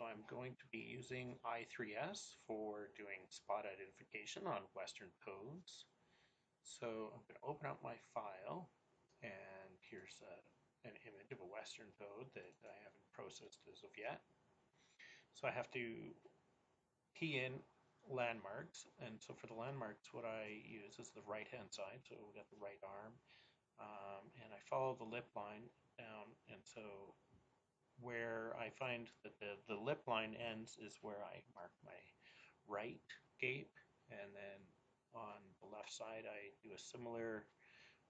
So I'm going to be using I3S for doing spot identification on Western toads. So I'm going to open up my file, and here's an image of a Western toad that I haven't processed as of yet. So I have to key in landmarks, and so for the landmarks what I use is the right hand side, so we got the right arm, and I follow the lip line down, and so where I find that the lip line ends is where I mark my right gape, and then on the left side I do a similar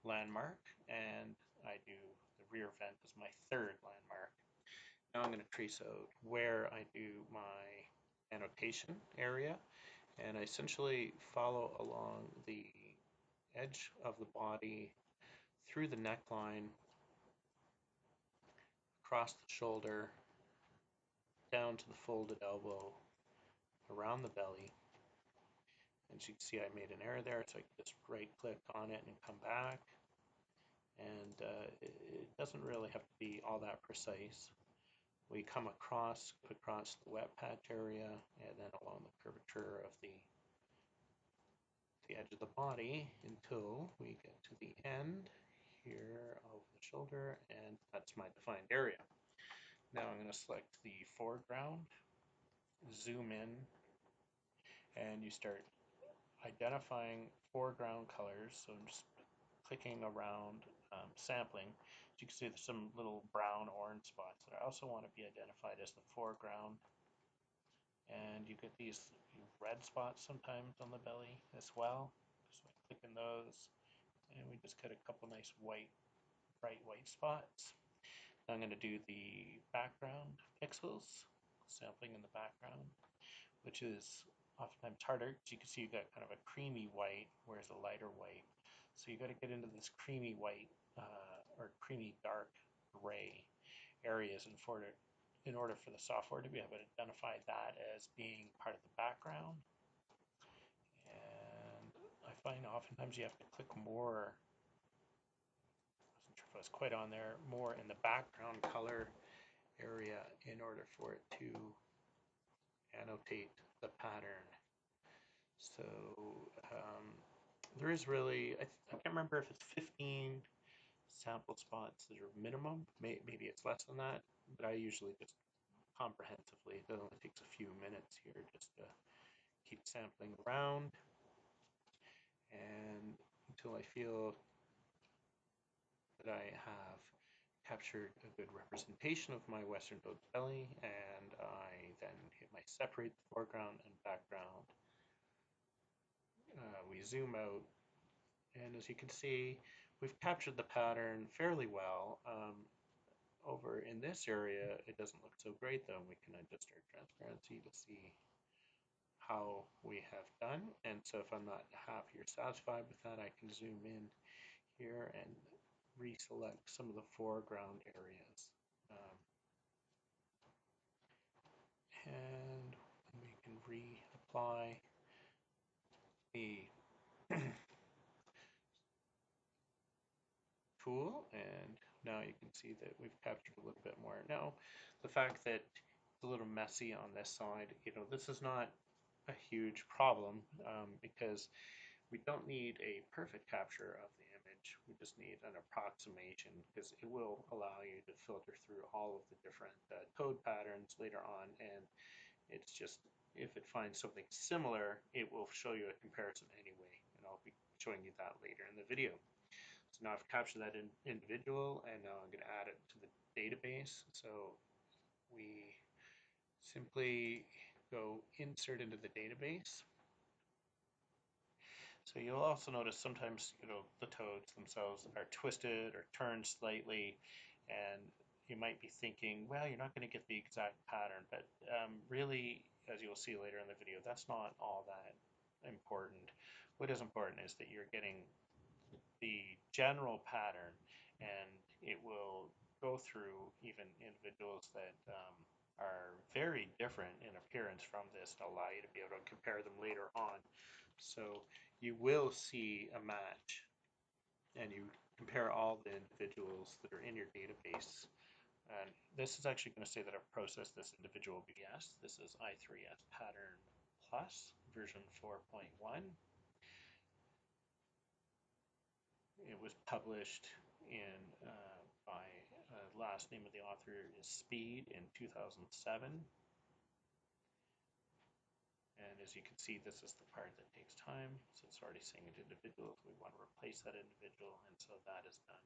landmark, and I do the rear vent as my third landmark. Now I'm going to trace out where I do my annotation area, and I essentially follow along the edge of the body through the neckline, across the shoulder, down to the folded elbow, around the belly. As you can see, I made an error there, so I can just right click on it and come back. And it doesn't really have to be all that precise. We come across the wet patch area, and then along the curvature of the edge of the body until we get to the end here of the shoulder, and that's my defined area. Now I'm going to select the foreground, zoom in, and you start identifying foreground colors. So I'm just clicking around, sampling. As you can see, there's some little brown orange spots that I also want to be identified as the foreground. And you get these red spots sometimes on the belly as well. So I click in those, and we just get a couple nice bright white spots. Now I'm going to do the background pixels, sampling in the background, which is oftentimes harder, because you can see you got kind of a creamy white, whereas a lighter white. So you got to get into this creamy white or creamy dark gray areas in order for the software to be able to identify that as being part of the background. And I find oftentimes you have to click more, I wasn't sure if I was quite on there, more in the background color area in order for it to annotate the pattern. So there is really, I can't remember if it's 15 sample spots that are minimum. Maybe it's less than that, but I usually just comprehensively, it only takes a few minutes here just to keep sampling around, and until I feel that I have captured a good representation of my Western toad's belly, and I then hit my separate foreground and background. We zoom out, and as you can see, we've captured the pattern fairly well. Over in this area, it doesn't look so great though. We can adjust our transparency to see how we have done. And so if I'm not happy or satisfied with that, I can zoom in here and reselect some of the foreground areas. And we can reapply the tool, and now you can see that we've captured a little bit more. Now, the fact that it's a little messy on this side, this is not a huge problem, because we don't need a perfect capture of the image. We just need an approximation, because it will allow you to filter through all of the different toad patterns later on, and it's just, if it finds something similar, it will show you a comparison anyway, and I'll be showing you that later in the video. So now I've captured that individual, and now I'm going to add it to the database. So we simply go insert into the database. So you'll also notice sometimes, the toads themselves are twisted or turned slightly, and you might be thinking, well, you're not going to get the exact pattern, but really, as you'll see later in the video, that's not all that important. What is important is that you're getting the general pattern, and it will go through even individuals that are very different in appearance from this, and allow you to be able to compare them later on. So you will see a match, and you compare all the individuals that are in your database And this is actually going to say that I've processed this individual BS. This is I3S Pattern Plus, version 4.1. It was published in by last name of the author is Speed in 2007. And as you can see, this is the part that takes time. So it's already saying an individual. We want to replace that individual, and so that is done.